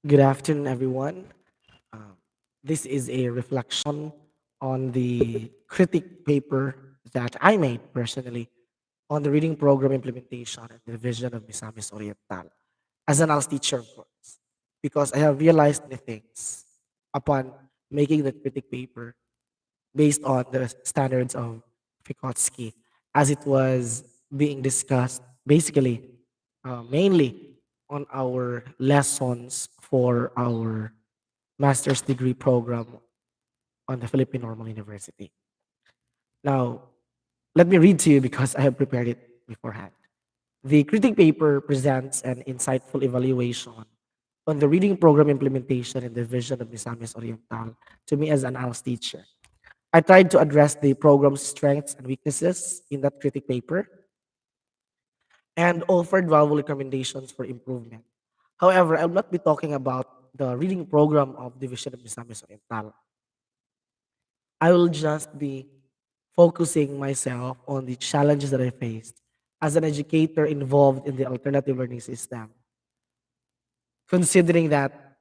Good afternoon, everyone. Um, this is a reflection on the critic paper that I made personally on the reading program implementation and the vision of Misamis Oriental as an ALS teacher, of course, because I have realized many things upon making the critic paper based on the standards of Vygotsky as it was being discussed basically mainly on our lessons for our master's degree program on the Philippine Normal University. Now, let me read to you because I have prepared it beforehand. The critic paper presents an insightful evaluation on the reading program implementation and the vision of Misamis Oriental to me as an ALS teacher. I tried to address the program's strengths and weaknesses in that critic paper and offered valuable recommendations for improvement. However, I'll not be talking about the reading program of Division of Misamis Oriental. I will just be focusing myself on the challenges that I faced as an educator involved in the alternative learning system. Considering that,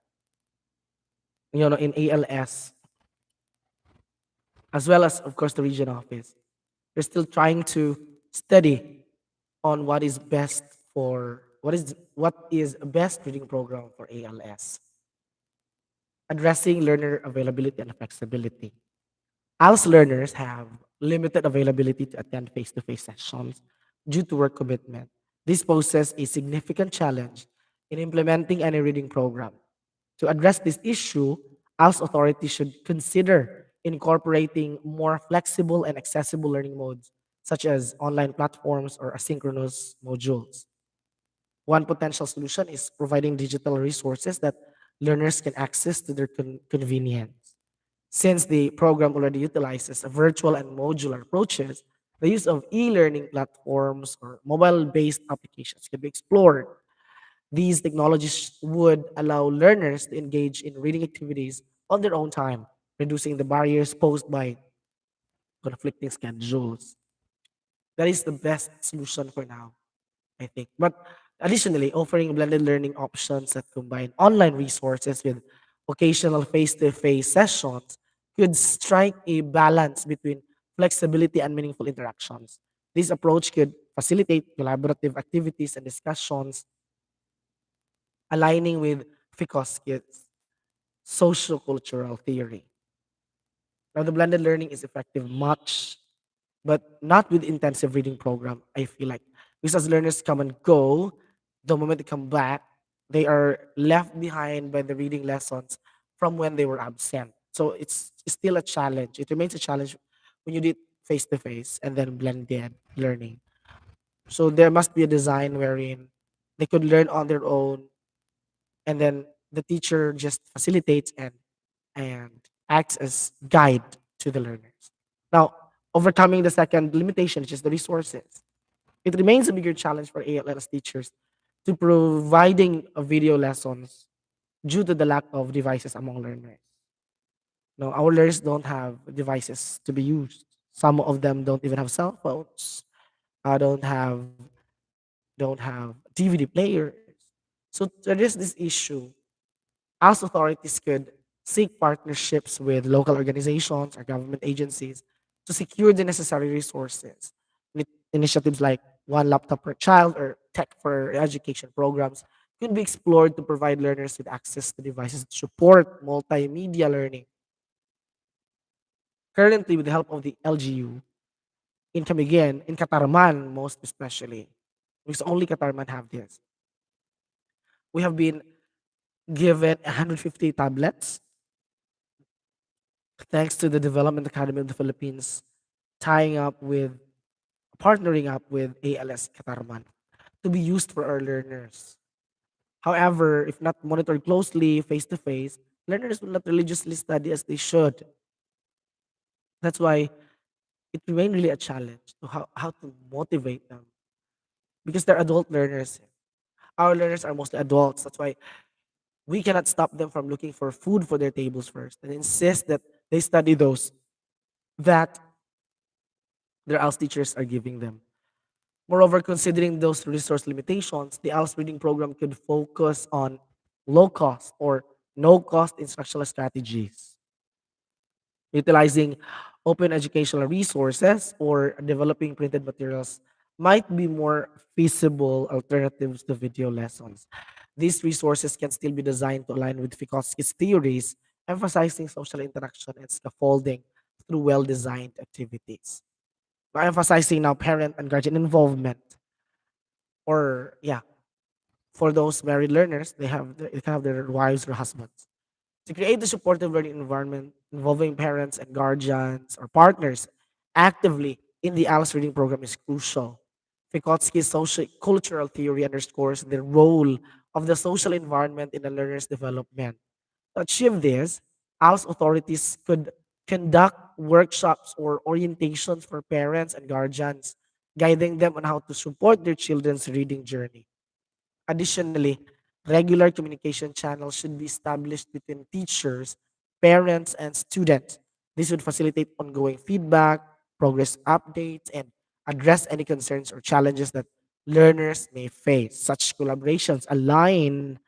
in ALS, as well as, of course, the region office, they're still trying to study on what is best reading program for ALS, addressing learner availability and flexibility. ALS learners have limited availability to attend face-to-face sessions due to work commitment. This poses a significant challenge in implementing any reading program. To address this issue, ALS authorities should consider incorporating more flexible and accessible learning modes, such as online platforms or asynchronous modules. One potential solution is providing digital resources that learners can access to their convenience. Since the program already utilizes virtual and modular approaches, the use of e-learning platforms or mobile-based applications can be explored. These technologies would allow learners to engage in reading activities on their own time, reducing the barriers posed by conflicting schedules. That is the best solution for now, I think. But additionally, offering blended learning options that combine online resources with occasional face to face sessions could strike a balance between flexibility and meaningful interactions. This approach could facilitate collaborative activities and discussions aligning with Vygotsky's sociocultural theory. Now, the blended learning is effective much, but not with intensive reading program, I feel like. Because as learners come and go, the moment they come back, they are left behind by the reading lessons from when they were absent. So it's still a challenge. It remains a challenge when you did face to face and then blended learning. So there must be a design wherein they could learn on their own and then the teacher just facilitates and acts as guide to the learners. Now, overcoming the second limitation, which is the resources, it remains a bigger challenge for ALS teachers to providing video lessons due to the lack of devices among learners. No, our learners don't have devices to be used. Some of them don't even have cell phones. Don't have DVD players. So to address this issue, as authorities could seek partnerships with local organizations or government agencies to secure the necessary resources. Initiatives like one laptop per child or tech for education programs could be explored to provide learners with access to devices to support multimedia learning. Currently, with the help of the LGU, in Camiguin, in Katarman most especially, because only Katarman have this, we have been given 150 tablets thanks to the Development Academy of the Philippines tying up with partnering up with ALS Katarman to be used for our learners. However, if not monitored closely face to face, learners will not religiously study as they should. That's why it remained really a challenge to how to motivate them because they're adult learners. Our learners are mostly adults. That's why we cannot stop them from looking for food for their tables first and insist that they study those that their ALS teachers are giving them. Moreover, considering those resource limitations, the ALS reading program could focus on low cost or no cost instructional strategies, utilizing open educational resources or developing printed materials might be more feasible alternatives to video lessons. These resources can still be designed to align with Vygotsky's theories, emphasizing social interaction and scaffolding through well-designed activities. By emphasizing now parent and guardian involvement, or yeah, for those married learners, they can have their wives or husbands. To create a supportive learning environment involving parents and guardians or partners actively in the ALS reading program is crucial. Vygotsky's social cultural theory underscores the role of the social environment in the learner's development. To achieve this, ALS authorities could conduct workshops or orientations for parents and guardians, guiding them on how to support their children's reading journey. Additionally, regular communication channels should be established between teachers, parents, and students. This would facilitate ongoing feedback, progress updates, and address any concerns or challenges that learners may face. Such collaborations align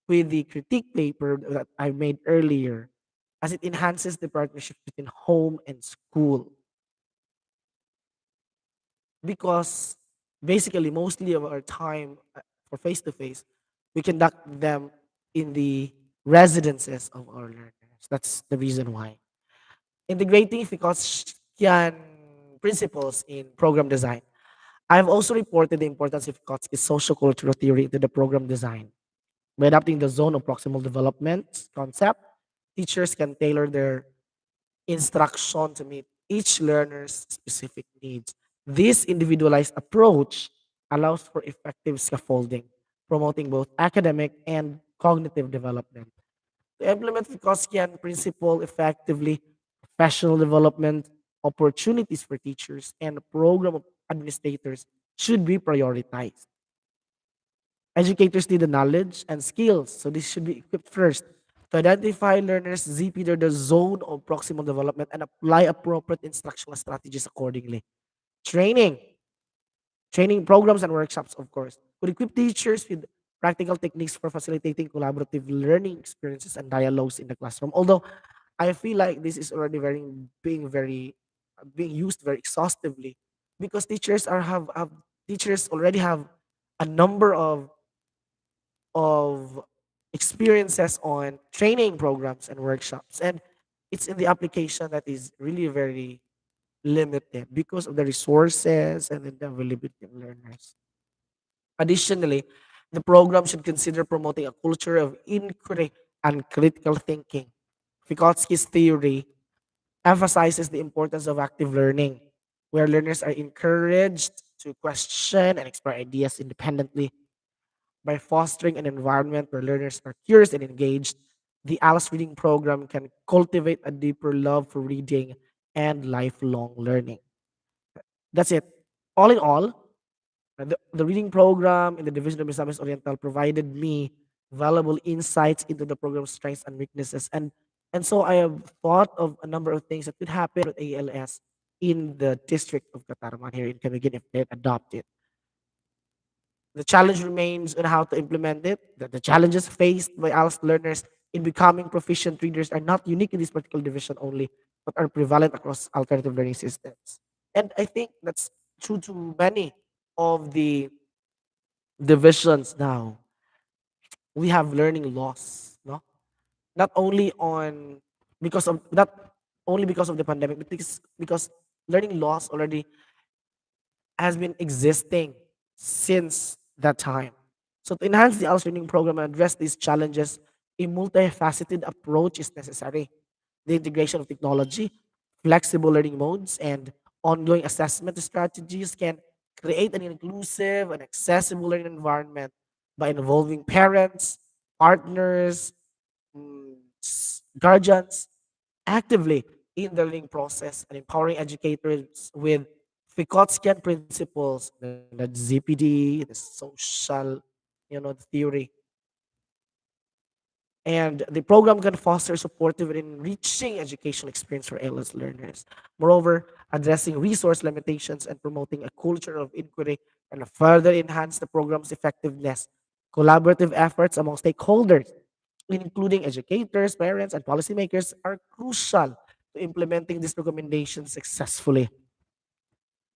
with the critique paper that I made earlier, as it enhances the partnership between home and school. Because basically mostly of our time for face to face we conduct them in the residences of our learners. That's the reason why integrating Foucault's principles in program design. I've also reported the importance of Foucault's social-cultural theory into the program design. By adopting the zone of proximal development concept, teachers can tailor their instruction to meet each learner's specific needs. This individualized approach allows for effective scaffolding, promoting both academic and cognitive development. To implement Foucault's principle effectively, professional development opportunities for teachers and program administrators should be prioritized. Educators need the knowledge and skills, so this should be equipped first to identify learners, ZP their zone of proximal development, and apply appropriate instructional strategies accordingly. Training, training programs and workshops, of course, would equip teachers with practical techniques for facilitating collaborative learning experiences and dialogues in the classroom. Although I feel like this is already being used very exhaustively because have teachers already have a number of experiences on training programs and workshops, and it's in the application that is really very limited because of the resources and the availability of learners. Additionally, the program should consider promoting a culture of inquiry and critical thinking. Vygotsky's theory emphasizes the importance of active learning, where learners are encouraged to question and explore ideas independently. By fostering an environment where learners are curious and engaged, the ALS reading program can cultivate a deeper love for reading and lifelong learning. That's it. All in all, the reading program in the Division of Misamis Oriental provided me valuable insights into the program's strengths and weaknesses. And so I have thought of a number of things that could happen with ALS in the district of Katarman here in Camiguin if they adopt it. The challenge remains on how to implement it. The challenges faced by ALS learners in becoming proficient readers are not unique in this particular division only, but are prevalent across alternative learning systems. And I think that's true to many of the divisions now. We have learning loss, no? Not only on not only because of the pandemic, but because learning loss already has been existing since that time. So to enhance the ALS training program and address these challenges, a multifaceted approach is necessary. The integration of technology, flexible learning modes, and ongoing assessment strategies can create an inclusive and accessible learning environment by involving parents, partners, guardians actively in the learning process and empowering educators with Foucault's principles, the ZPD, the social, the theory. And the program can foster supportive and enriching educational experience for ALS learners. Moreover, addressing resource limitations and promoting a culture of inquiry can further enhance the program's effectiveness. Collaborative efforts among stakeholders including educators, parents, and policymakers, are crucial to implementing these recommendations successfully.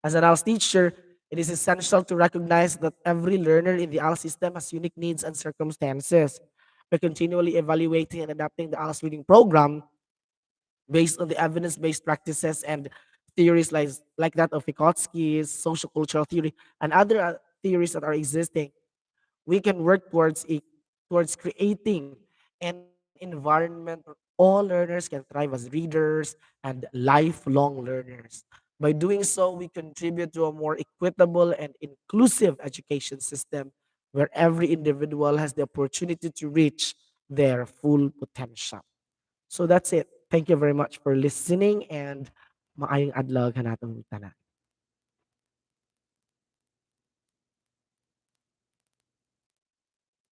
As an ALS teacher, it is essential to recognize that every learner in the ALS system has unique needs and circumstances. By continually evaluating and adapting the ALS reading program based on the evidence-based practices and theories like that of Vygotsky's social cultural theory and other theories that are existing, we can work towards creating an environment where all learners can thrive as readers and lifelong learners. By doing so, we contribute to a more equitable and inclusive education system where every individual has the opportunity to reach their full potential. So that's it. Thank you very much for listening and maayong adlaw ka natong tanan.